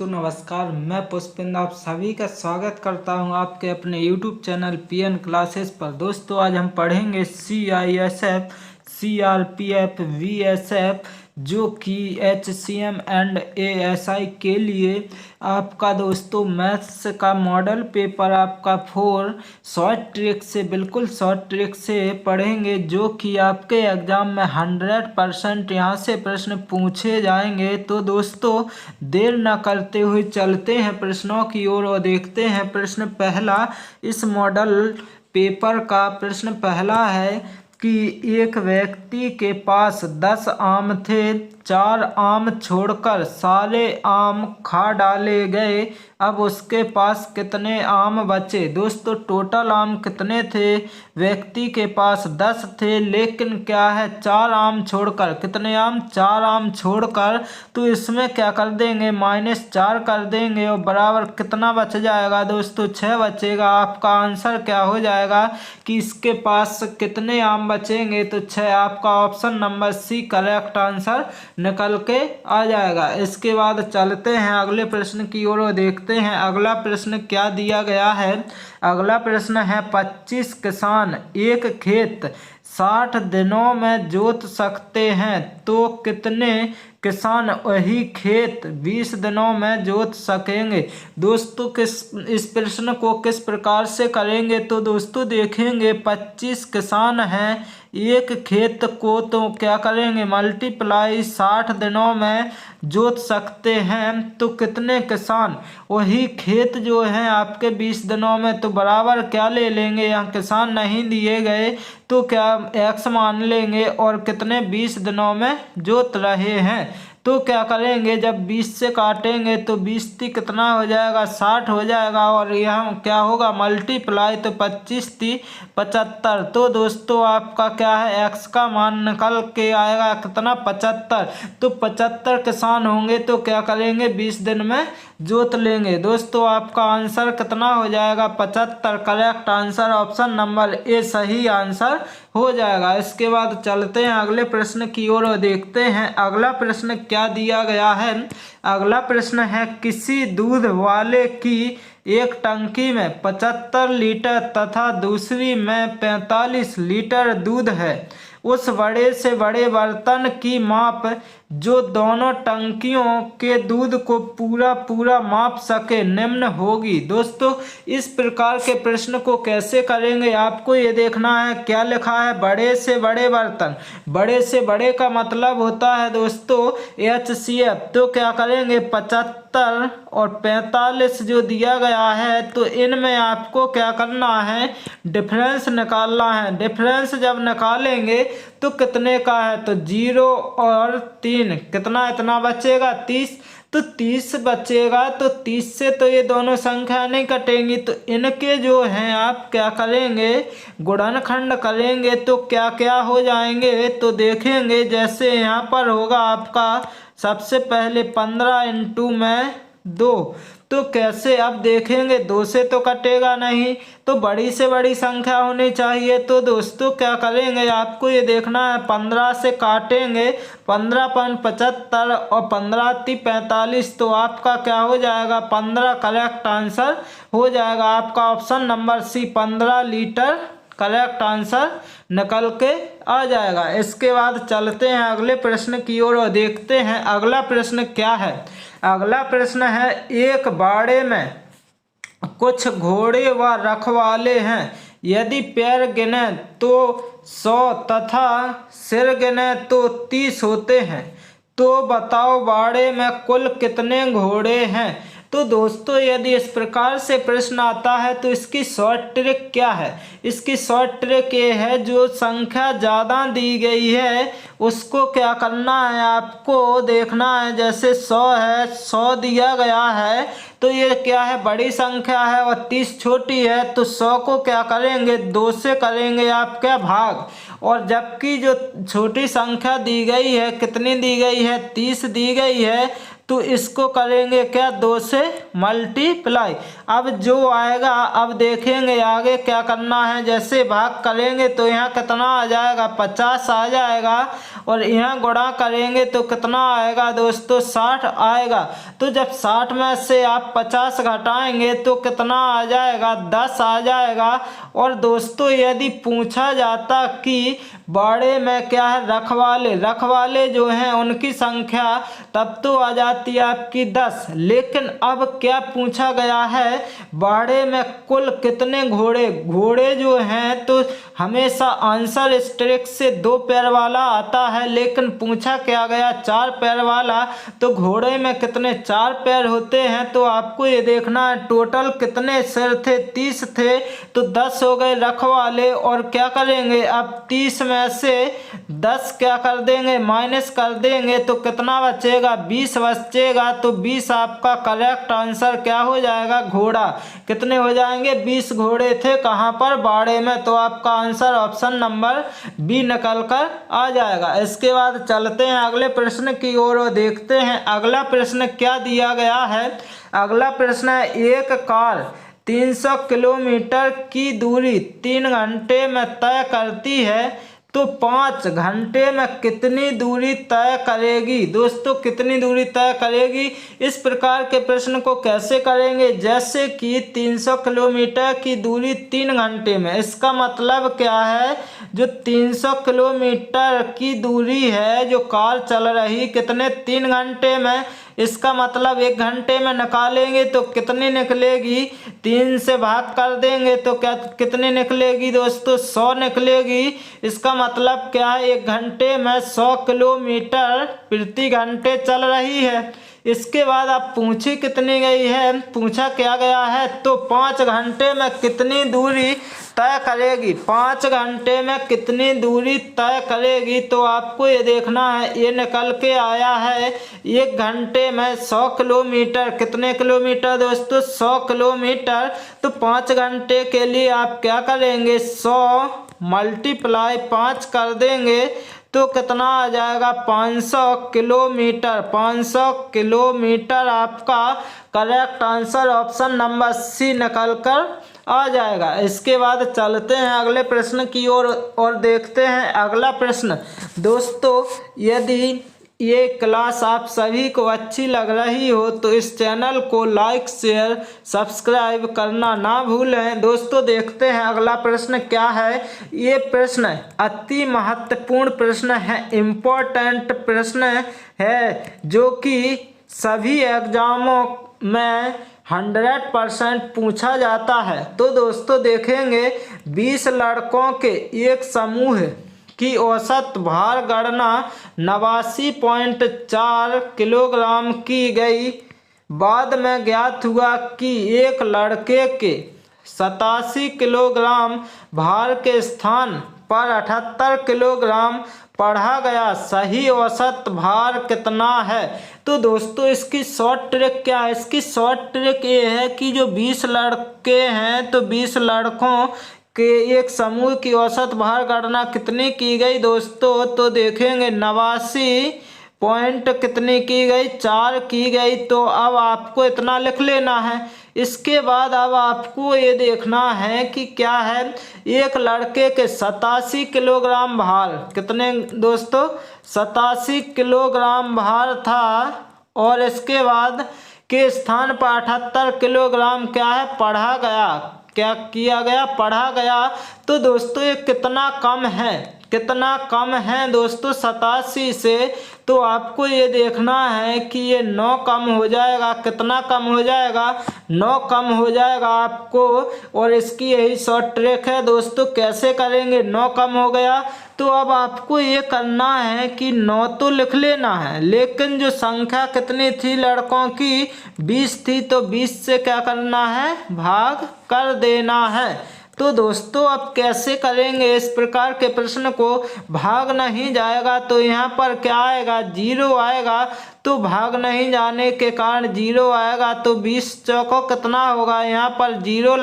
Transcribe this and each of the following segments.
दोस्तों नमस्कार, मैं पुष्पेंद्र आप सभी का स्वागत करता हूं आपके अपने YouTube चैनल PN क्लासेस पर। दोस्तों आज हम पढ़ेंगे CISF, CRPF, VSF जो कि HCM एंड ASI के लिए आपका दोस्तों मैथ्स का मॉडल पेपर आपका 4 शॉर्ट ट्रिक से बिल्कुल शॉर्ट ट्रिक से पढ़ेंगे, जो कि आपके एग्जाम में 100% यहाँ से प्रश्न पूछे जाएंगे। तो दोस्तों देर न करते हुए चलते हैं प्रश्नों की ओर और देखते हैं। प्रश्न पहला इस मॉडल पेपर का प्रश्न पहला है कि एक व्यक्ति के पास 10 आम थे, 4 आम छोड़कर सारे आम खा डाले गए। अब उसके पास कितने आम बचे? दोस्तों टोटल आम कितने थे? व्यक्ति के पास 10 थे, लेकिन क्या है 4 आम छोड़कर। कितने आम? 4 आम छोड़कर। तो इसमें क्या कर देंगे, -4 कर देंगे और बराबर कितना बच जाएगा दोस्तों? 6 बचेगा। आपका आंसर क्या हो जाएगा कि इसके पास कितने आम बचेंगे? तो 6। आपका option number C correct answer निकल के आ जाएगा। इसके बाद चलते हैं अगले प्रश्न की ओर और देखते हैं अगला प्रश्न क्या दिया गया है। अगला प्रश्न है 25 किसान एक खेत 60 दिनों में जोत सकते हैं, तो कितने किसान वही खेत 20 दिनों में जोत सकेंगे? दोस्तों इस प्रश्न को किस प्रकार से करेंगे? तो दोस्तों देखेंगे 25 किसान हैं एक खेत को, तो क्या करेंगे मल्टीप्लाई 60 दिनों में जोत सकते हैं, तो कितने किसान वही खेत जो है आपके 20 दिनों में। तो बराबर क्या ले लेंगे, यहाँ किसान नहीं दिए गए तो क्या x मान लेंगे और कितने 20 दिनों में जोत रहे हैं। तो क्या करेंगे जब 20 से काटेंगे तो 20 × कितना हो जाएगा 60 हो जाएगा और यहाँ क्या होगा मल्टीप्लाई, तो 25 × 75। तो दोस्तों आपका क्या है x का मान निकल के आएगा कितना 75। तो 75 किसान होंगे तो क्या करेंगे 20 दिन में जोत लेंगे। दोस्तों आपका आंसर कितना हो जाएगा 75। Correct answer option number A सही आंसर हो जाएगा। इसके बाद चलते हैं अगले प्रश्न की ओर और देखते हैं अगला प्रश्न क्या दिया गया है। अगला प्रश्न है किसी दूध वाले की एक टंकी में 75 लीटर तथा दूसरी में 45 लीटर दूध है। उस बड़े से बड़े बर्तन की माप जो दोनों टंकियों के दूध को पूरा माप सके निम्न होगी। दोस्तों इस प्रकार के प्रश्न को कैसे करेंगे आपको ये देखना है। क्या लिखा है बड़े से बड़े बर्तन, बड़े से बड़े का मतलब होता है दोस्तों HCF। तो क्या करेंगे 75 और 45 जो दिया गया है, तो इनमें आपको क्या करना है डिफरेंस निकालना है। डिफरेंस जब निकालेंगे तो कितने का है, तो 0 और 3 कितना इतना बचेगा 30। तो 30 बचेगा, तो 30 से तो ये दोनों संख्या नहीं कटेंगी, तो इनके जो हैं आप क्या करेंगे गुणनखंड करेंगे तो क्या क्या हो जाएंगे। तो देखेंगे जैसे यहाँ पर होगा आपका सबसे पहले 15 × 2। तो कैसे अब देखेंगे 2 से तो कटेगा नहीं, तो बड़ी से बड़ी संख्या होनी चाहिए। तो दोस्तों क्या करेंगे आपको ये देखना है 15 से काटेंगे 15.75 और 15 × 45, तो आपका क्या हो जाएगा 15 करेक्ट आंसर हो जाएगा। आपका option number C 15 litre correct answer निकल के आ जाएगा। इसके बाद चलते हैं अगले प्रश्न की ओर और देखते हैं अगला प्रश्न क्या है। अगला प्रश्न है एक बाड़े में कुछ घोड़े व रखवाले हैं, यदि पैर गिने तो 100 तथा सिर गिने तो 30 होते हैं, तो बताओ बाड़े में कुल कितने घोड़े हैं। तो दोस्तों यदि इस प्रकार से प्रश्न आता है तो इसकी शॉर्ट ट्रिक क्या है। इसकी शॉर्ट ट्रिक ये है जो संख्या ज़्यादा दी गई है उसको क्या करना है आपको देखना है। जैसे 100 है, 100 दिया गया है तो ये क्या है बड़ी संख्या है और 30 छोटी है, तो 100 को क्या करेंगे 2 से करेंगे आप क्या भाग। और जबकि जो छोटी संख्या दी गई है कितनी दी गई है 30 दी गई है, तो इसको करेंगे क्या, 2 से मल्टीप्लाई। अब जो आएगा, अब देखेंगे आगे क्या करना है। जैसे भाग करेंगे तो यहाँ कितना आ जाएगा, 50 आ जाएगा, और यहाँ गुणा करेंगे तो कितना आएगा दोस्तों, 60 आएगा। तो जब 60 में से आप 50 घटाएंगे तो कितना आ जाएगा, 10 आ जाएगा। और दोस्तों यदि पूछा जाता कि बाड़े में क्या है, रखवाले जो हैं उनकी संख्या, तब तो आ जाती है आपकी 10। लेकिन अब क्या पूछा गया है, बाड़े में कुल कितने घोड़े जो हैं, तो हमेशा आंसर स्ट्रिक से 2 पैर वाला आता है, लेकिन पूछा क्या गया 4 पैर वाला। तो घोड़े में कितने 4 पैर होते हैं, तो आपको ये देखना है टोटल कितने सिर थे, 30 थे, तो 10 हो गए रखवाले। और क्या करेंगे, अब 30 में से 10 क्या कर देंगे, माइनस कर देंगे, तो कितना बचेगा, 20 बचेगा। तो 20 आपका करेक्ट आंसर क्या हो जाएगा, घोड़ा। कितने हो जाएंगे, 20 घोड़े थे कहाँ पर, बाड़े में। तो आपका आंसर ऑप्शन नंबर बी निकल कर आ जाएगा। इसके बाद चलते हैं अगले प्रश्न की ओर और देखते हैं अगला प्रश्न क्या दिया गया है। अगला प्रश्न है, एक कार 300 किलोमीटर की दूरी 3 घंटे में तय करती है, तो 5 घंटे में कितनी दूरी तय करेगी। दोस्तों कितनी दूरी तय करेगी, इस प्रकार के प्रश्न को कैसे करेंगे, जैसे कि 300 किलोमीटर की दूरी 3 घंटे में। इसका मतलब क्या है, जो 300 किलोमीटर की दूरी है जो कार चल रही, कितने 3 घंटे में, इसका मतलब 1 घंटे में निकालेंगे तो कितनी निकलेगी, 3 से भाग कर देंगे तो क्या कितनी निकलेगी दोस्तों, 100 निकलेगी। इसका मतलब क्या है, 1 घंटे में 100 किलोमीटर प्रति घंटे चल रही है। इसके बाद आप पूछी कितनी गई है, पूछा क्या गया है, तो 5 घंटे में कितनी दूरी तय करेगी, 5 घंटे में कितनी दूरी तय करेगी। तो आपको ये देखना है, ये निकल के आया है 1 घंटे में 100 किलोमीटर, कितने किलोमीटर दोस्तों, 100 किलोमीटर। तो 5 घंटे के लिए आप क्या करेंगे, 100 मल्टीप्लाई 5 कर देंगे तो कितना आ जाएगा, 500 किलोमीटर। 500 किलोमीटर आपका correct answer option number C निकल कर आ जाएगा। इसके बाद चलते हैं अगले प्रश्न की ओर और देखते हैं अगला प्रश्न। दोस्तों यदि ये क्लास आप सभी को अच्छी लग रही हो तो इस चैनल को लाइक शेयर सब्सक्राइब करना ना भूलें। दोस्तों देखते हैं अगला प्रश्न क्या है। ये प्रश्न अति महत्वपूर्ण प्रश्न है, इम्पोर्टेंट प्रश्न है, जो कि सभी एग्जामों में 100% पूछा जाता है। तो दोस्तों देखेंगे, 20 लड़कों के एक समूह की औसत भार गणना 89.4 किलोग्राम की गई। बाद में ज्ञात हुआ कि एक लड़के के 87 किलोग्राम भार के स्थान पर 78 किलोग्राम पढ़ा गया। सही औसत भार कितना है। तो दोस्तों इसकी शॉर्ट ट्रिक क्या है, इसकी शॉर्ट ट्रिक ये है कि जो 20 लड़के हैं तो 20 लड़कों के एक समूह की औसत भार गणना कितनी की गई दोस्तों, तो देखेंगे 89 पॉइंट कितनी की गई, 4 की गई। तो अब आपको इतना लिख लेना है। इसके बाद अब आपको ये देखना है कि क्या है, एक लड़के के 87 किलोग्राम भार, कितने दोस्तों 87 किलोग्राम भार था, और इसके बाद के स्थान पर 78 किलोग्राम क्या है पढ़ा गया, क्या किया गया, पढ़ा गया। तो दोस्तों ये कितना कम है, कितना कम है दोस्तों 87 से। तो आपको ये देखना है कि ये 9 कम हो जाएगा, कितना कम हो जाएगा, 9 कम हो जाएगा आपको। और इसकी यही शॉर्ट ट्रिक है दोस्तों, कैसे करेंगे, 9 कम हो गया तो अब आपको ये करना है कि 9 तो लिख लेना है, लेकिन जो संख्या कितनी थी लड़कों की, 20 थी, तो 20 से क्या करना है, भाग कर देना है। तो दोस्तों अब कैसे करेंगे इस प्रकार के प्रश्न को, भाग नहीं जाएगा तो यहाँ पर क्या आएगा, 0 आएगा। तो भाग नहीं जाने के कारण 0 आएगा। तो 20 चौको कितना होगा, यहाँ पर 0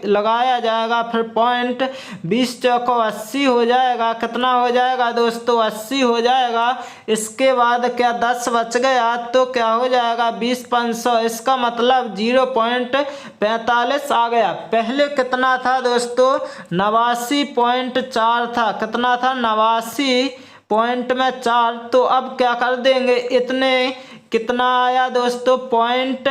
लगाया जाएगा, फिर पॉइंट 20 चौको 80 हो जाएगा। कितना हो जाएगा दोस्तों, 80 हो जाएगा। इसके बाद क्या 10 बच गया, तो क्या हो जाएगा 20 500, इसका मतलब 0.45 आ गया। पहले कितना था दोस्तों, 89.4 था। कितना था, 89.4। तो अब क्या कर देंगे, इतने कितना आया दोस्तों, पॉइंट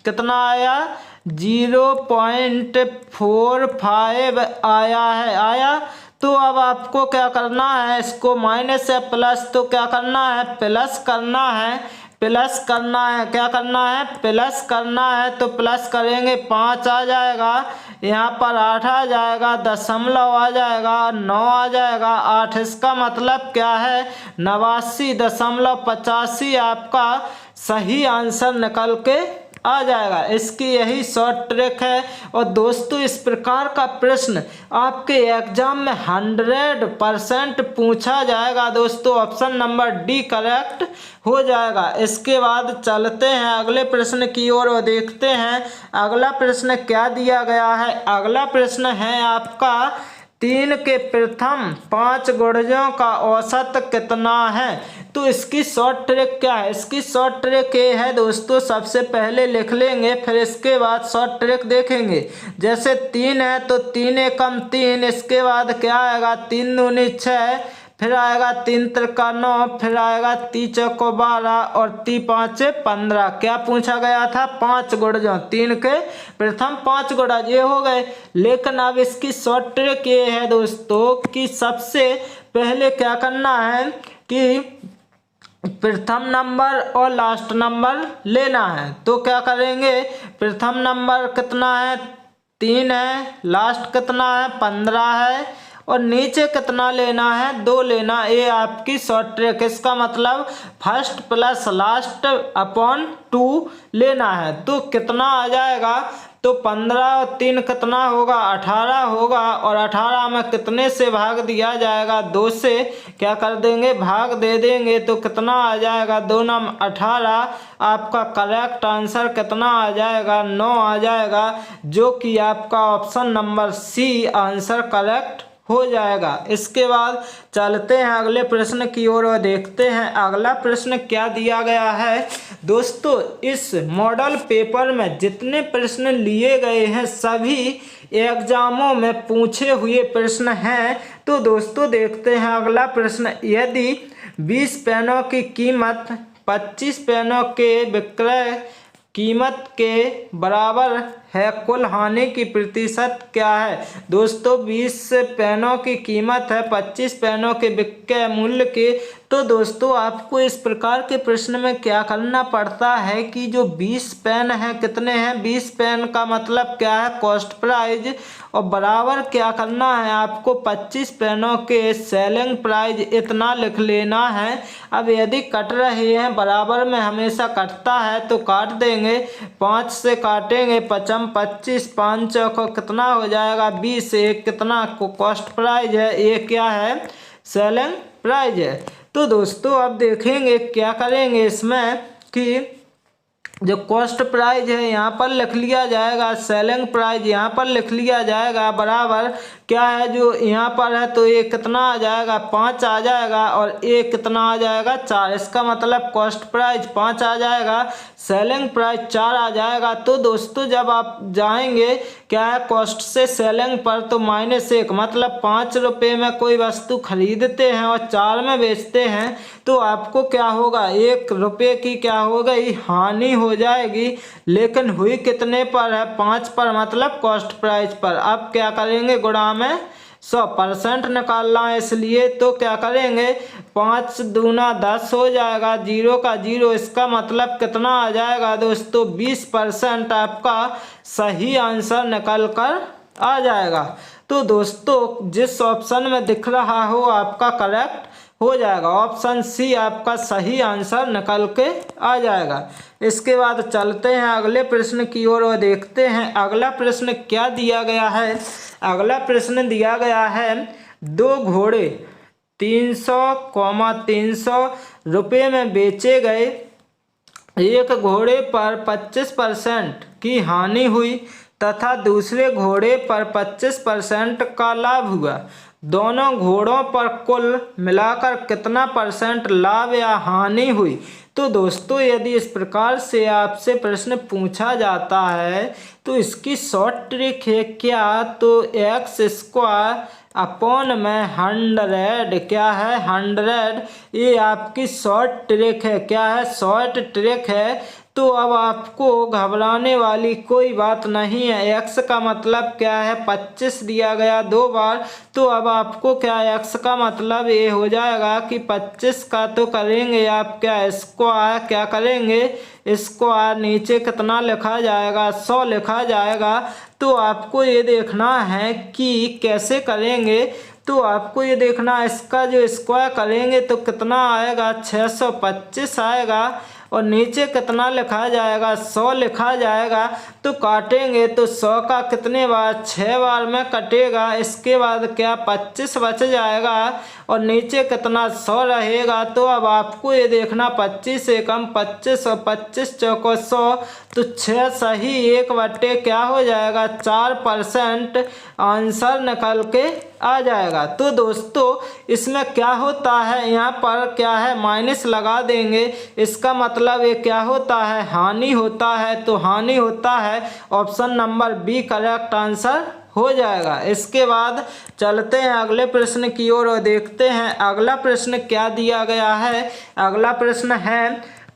कितना आया, 0.45 आया। तो अब आपको क्या करना है, इसको माइनस या प्लस, तो क्या करना है, प्लस करना है। क्या करना है, प्लस करना है। तो प्लस करेंगे 5 आ जाएगा, यहाँ पर 8 आ जाएगा, दशमलव आ जाएगा, 9 आ जाएगा, 8। इसका मतलब क्या है, 89.85 आपका सही आंसर निकल के आ जाएगा। इसकी यही शॉर्ट ट्रिक है। और दोस्तों इस प्रकार का प्रश्न आपके एग्जाम में 100% पूछा जाएगा दोस्तों। ऑप्शन नंबर डी करेक्ट हो जाएगा। इसके बाद चलते हैं अगले प्रश्न की ओर और देखते हैं अगला प्रश्न क्या दिया गया है। अगला प्रश्न है आपका 3 के प्रथम 5 गुणजों का औसत कितना है। तो इसकी शॉर्ट ट्रिक क्या है, इसकी शॉर्ट ट्रिक ये है दोस्तों, सबसे पहले लिख लेंगे, फिर इसके बाद शॉर्ट ट्रिक देखेंगे। जैसे 3 है तो 3 एकम 3, इसके बाद क्या आएगा, 3 दूनी 6, फिर आएगा 3 त्रिका 9, फिर आएगा 3 चौको 12 और 3 पाँचे 15। क्या पूछा गया था, 5 गुणजों, 3 के प्रथम 5 गुणज ये हो गए। लेकिन अब इसकी शॉर्ट ट्रिक ये है दोस्तों कि सबसे पहले क्या करना है कि प्रथम नंबर और लास्ट नंबर लेना है। तो क्या करेंगे, प्रथम नंबर कितना है, 3 है, लास्ट कितना है, 15 है, और नीचे कितना लेना है, 2 लेना। ये आपकी शॉर्ट ट्रिक। इसका मतलब फर्स्ट प्लस लास्ट अपॉन 2 लेना है। तो कितना आ जाएगा, तो 15 और 3 कितना होगा, 18 होगा, और 18 में कितने से भाग दिया जाएगा, 2 से क्या कर देंगे, भाग दे देंगे। तो कितना आ जाएगा, 2 9 18। आपका करेक्ट आंसर कितना आ जाएगा, 9 आ जाएगा, जो कि आपका option number C answer correct हो जाएगा। इसके बाद चलते हैं अगले प्रश्न की ओर और देखते हैं अगला प्रश्न क्या दिया गया है। दोस्तों इस मॉडल पेपर में जितने प्रश्न लिए गए हैं सभी एग्जामों में पूछे हुए प्रश्न हैं। तो दोस्तों देखते हैं अगला प्रश्न। यदि 20 पेनों की कीमत 25 पेनों के विक्रय कीमत के बराबर है, कुल हानि की प्रतिशत क्या है। दोस्तों 20 पेनों की कीमत है 25 पेनों के विक्रय मूल्य की। तो दोस्तों आपको इस प्रकार के प्रश्न में क्या करना पड़ता है कि जो 20 पेन है कितने हैं, 20 पेन का मतलब क्या है, कॉस्ट प्राइस, और बराबर क्या करना है आपको 25 पेनों के सेलिंग प्राइस इतना लिख लेना है। अब यदि कट रहे हैं, बराबर में हमेशा कटता है, तो काट देंगे, 5 से काटेंगे, 55 25, 5 चौको कितना हो जाएगा 20, एक कितना को कॉस्ट प्राइस है, ये क्या है, सेलिंग प्राइस है। तो दोस्तों अब देखेंगे क्या करेंगे इसमें कि जो कॉस्ट प्राइस है यहाँ पर लिख लिया जाएगा, सेलिंग प्राइस यहाँ पर लिख लिया जाएगा, बराबर क्या है जो यहाँ पर है, तो ये कितना आ जाएगा 5 आ जाएगा, और ये कितना आ जाएगा 4। इसका मतलब कॉस्ट प्राइस 5 आ जाएगा, सेलिंग प्राइस 4 आ जाएगा। तो दोस्तों जब आप जाएंगे क्या है कॉस्ट से सेलिंग पर, तो -1, मतलब 5 रुपये में कोई वस्तु खरीदते हैं और 4 में बेचते हैं, तो आपको क्या होगा, 1 रुपये की क्या हो गई, हानि हो जाएगी। लेकिन हुई कितने पर है, 5 पर, मतलब कॉस्ट प्राइस पर। अब क्या करेंगे, गुणा में 100% निकालना है, इसलिए तो क्या करेंगे, 5 दूना 10 हो जाएगा, 0 का 0। इसका मतलब कितना आ जाएगा दोस्तों, 20% आपका सही आंसर निकल कर आ जाएगा। तो दोस्तों जिस ऑप्शन में दिख रहा हो आपका करेक्ट हो जाएगा, ऑप्शन सी आपका सही आंसर निकल के आ जाएगा। इसके बाद चलते हैं अगले प्रश्न की ओर और देखते हैं अगला प्रश्न क्या दिया गया है। अगला प्रश्न दिया गया है 2 घोड़े 300, 300 रुपये में बेचे गए एक घोड़े पर 25% की हानि हुई तथा दूसरे घोड़े पर 25% का लाभ हुआ, दोनों घोड़ों पर कुल मिलाकर कितना % लाभ या हानि हुई। तो दोस्तों यदि इस प्रकार से आपसे प्रश्न पूछा जाता है तो इसकी शॉर्ट ट्रिक है क्या, तो x² अपॉन में 100, क्या है 100, ये आपकी शॉर्ट ट्रिक है। क्या है, शॉर्ट ट्रिक है। तो अब आपको घबराने वाली कोई बात नहीं है। x का मतलब क्या है, 25 दिया गया 2 बार, तो अब आपको क्या x का मतलब ये हो जाएगा कि 25 का तो करेंगे आप क्या स्क्वायर, क्या करेंगे स्क्वायर, नीचे कितना लिखा जाएगा 100 लिखा जाएगा। तो आपको ये देखना है कि कैसे करेंगे, तो आपको ये देखना इसका जो स्क्वायर करेंगे तो कितना आएगा 625 आएगा, और नीचे कितना लिखा जाएगा 100 लिखा जाएगा। तो काटेंगे तो 100 का कितने बार 6 बार में कटेगा, इसके बाद क्या 25 बच जाएगा और नीचे कितना 100 रहेगा। तो अब आपको ये देखना 25 एकम 25 और 25 चौको 100, तो 6 सही 1/, क्या हो जाएगा 4% आंसर निकल के आ जाएगा। तो दोस्तों इसमें क्या होता है, यहाँ पर क्या है माइनस लगा देंगे, इसका मतलब ये क्या होता है हानि होता है, तो हानि होता है option number B correct answer हो जाएगा। इसके बाद चलते हैं अगले प्रश्न की ओर और देखते हैं अगला प्रश्न क्या दिया गया है। अगला प्रश्न है,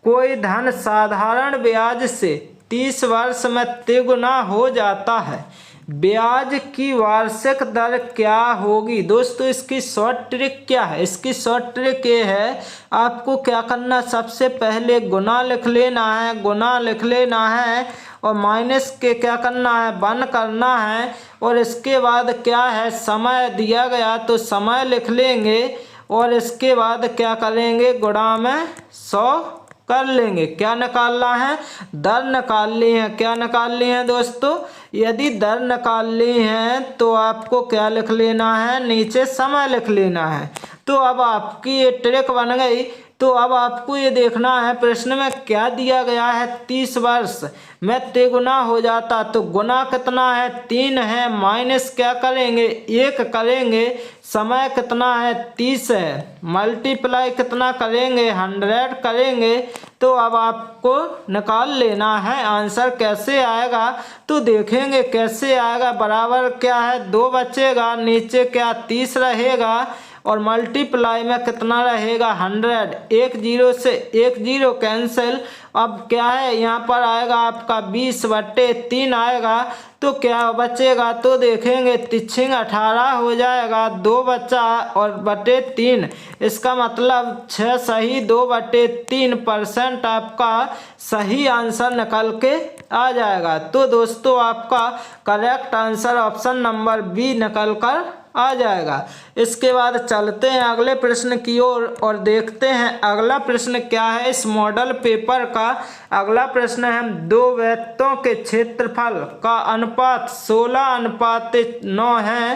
कोई धन साधारण ब्याज से 30 वर्ष में तिगुना हो जाता है, ब्याज की वार्षिक दर क्या होगी। दोस्तों इसकी शॉर्ट ट्रिक क्या है, इसकी शॉर्ट ट्रिक ये है, आपको क्या करना, सबसे पहले गुना लिख लेना है, गुना लिख लेना है और माइनस के क्या करना है 1 करना है, और इसके बाद क्या है समय दिया गया तो समय लिख लेंगे, और इसके बाद क्या करेंगे गुणा में 100 कर लेंगे। क्या निकालना है, दर निकाल ली है। क्या निकाल ली है दोस्तों, यदि दर निकाल ली है तो आपको क्या लिख लेना है, नीचे समय लिख लेना है। तो अब आपकी ये ट्रिक बन गई। तो अब आपको ये देखना है प्रश्न में क्या दिया गया है, 30 वर्ष में तिगुना हो जाता, तो गुना कितना है 3 है, माइनस क्या करेंगे 1 करेंगे, समय कितना है 30 है, मल्टीप्लाई कितना करेंगे 100 करेंगे। तो अब आपको निकाल लेना है आंसर कैसे आएगा, तो देखेंगे कैसे आएगा। बराबर क्या है 2 बचेगा, नीचे क्या 30 रहेगा और मल्टीप्लाई में कितना रहेगा 100, 1 0 से 1 0 कैंसिल। अब क्या है यहाँ पर आएगा आपका 20/3 आएगा, तो क्या बचेगा, तो देखेंगे 18 हो जाएगा, 2 बचा और बटे 3, इसका मतलब 6 सही 2/3% आपका सही आंसर निकल के आ जाएगा। तो दोस्तों आपका correct answer option number B निकल कर आ जाएगा। इसके बाद चलते हैं अगले प्रश्न की ओर और देखते हैं अगला प्रश्न क्या है इस मॉडल पेपर का। अगला प्रश्न है, 2 वृत्तों के क्षेत्रफल का अनुपात 16:9 है,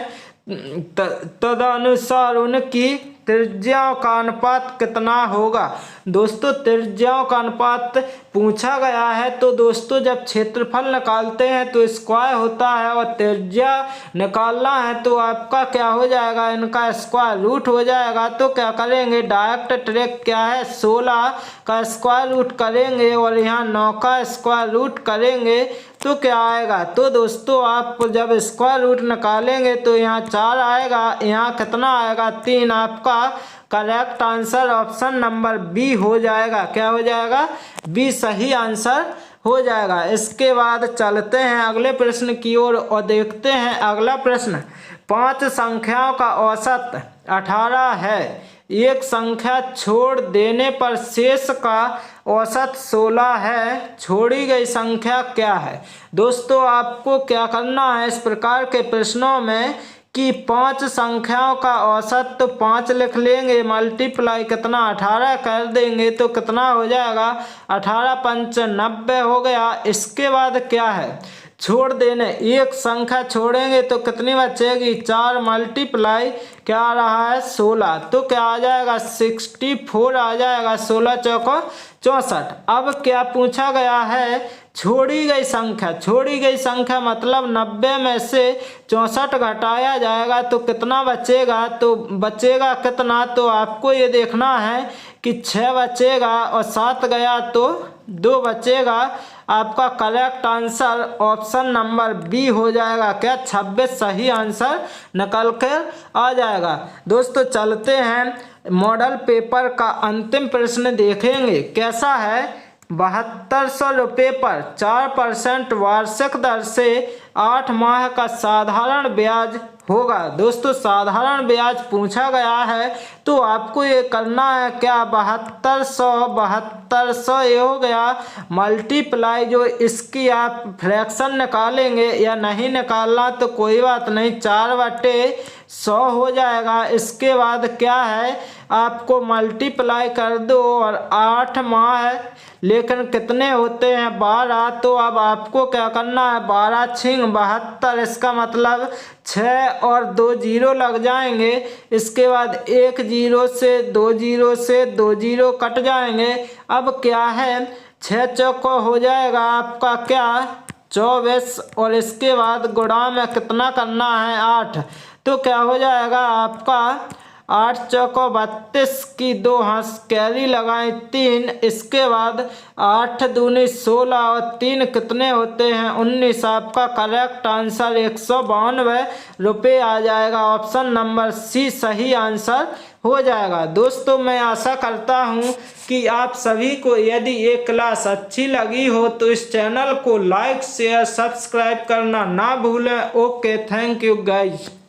तदनुसार उनकी त्रिज्याओं का अनुपात कितना होगा। दोस्तों त्रिज्याओं का अनुपात पूछा गया है, तो दोस्तों जब क्षेत्रफल निकालते हैं तो स्क्वायर होता है और त्रिज्या निकालना है तो आपका क्या हो जाएगा, इनका स्क्वायर रूट हो जाएगा। तो क्या करेंगे, डायरेक्ट ट्रिक क्या है 16 का स्क्वायर रूट करेंगे और यहाँ 9 का स्क्वायर रूट करेंगे तो क्या आएगा। तो दोस्तों आप जब स्क्वायर रूट निकालेंगे तो यहाँ 4 आएगा, यहाँ कितना आएगा 3। आपका correct answer option number B हो जाएगा। क्या हो जाएगा, बी सही आंसर हो जाएगा। इसके बाद चलते हैं अगले प्रश्न की ओर और देखते हैं अगला प्रश्न। 5 संख्याओं का औसत 18 है, एक संख्या छोड़ देने पर शेष का औसत 16 है, छोड़ी गई संख्या क्या है। दोस्तों आपको क्या करना है इस प्रकार के प्रश्नों में कि 5 संख्याओं का औसत तो 5 लिख लेंगे, मल्टीप्लाई कितना 18 कर देंगे तो कितना हो जाएगा 18 × 5 = 90 हो गया। इसके बाद क्या है, छोड़ देने, एक संख्या छोड़ेंगे तो कितनी बचेगी, 4 मल्टीप्लाई क्या आ रहा है 16, तो क्या आ जाएगा 64 आ जाएगा, 16 चौको 64। अब क्या पूछा गया है, छोड़ी गई संख्या, छोड़ी गई संख्या मतलब 90 में से 64 घटाया जाएगा तो कितना बचेगा, तो बचेगा कितना, तो आपको ये देखना है कि 6 बचेगा और 7 गया तो 2 बचेगा। आपका correct answer option number B हो जाएगा, क्या 26 सही आंसर निकल कर आ जाएगा। दोस्तों चलते हैं मॉडल पेपर का अंतिम प्रश्न देखेंगे कैसा है। 7200 रुपये पर 4% वार्षिक दर से 8 माह का साधारण ब्याज होगा। दोस्तों साधारण ब्याज पूछा गया है तो आपको ये करना है क्या, 7200 ये हो गया मल्टीप्लाई, जो इसकी आप फ्रैक्शन निकालेंगे या नहीं निकालना तो कोई बात नहीं, 4/100 हो जाएगा। इसके बाद क्या है, आपको मल्टीप्लाई कर दो और 8 माह लेकिन कितने होते हैं 12, तो अब आपको क्या करना है 12 छिंग 72, इसका मतलब 6 और 2 जीरो लग जाएंगे। इसके बाद 1 जीरो से 2 जीरो से 2 जीरो कट जाएंगे। अब क्या है 6 चौको हो जाएगा आपका क्या 24, और इसके बाद गुणा में कितना करना है 8, तो क्या हो जाएगा आपका 8 चौको 32 की 2 हंस कैरी लगाएं 3, इसके बाद 8 दूनी 16 और 3 कितने होते हैं 19। आपका करेक्ट आंसर 192 रुपये आ जाएगा, ऑप्शन नंबर सी सही आंसर हो जाएगा। दोस्तों मैं आशा करता हूं कि आप सभी को यदि ये क्लास अच्छी लगी हो तो इस चैनल को लाइक शेयर सब्सक्राइब करना ना भूलें। Okay, thank you guys.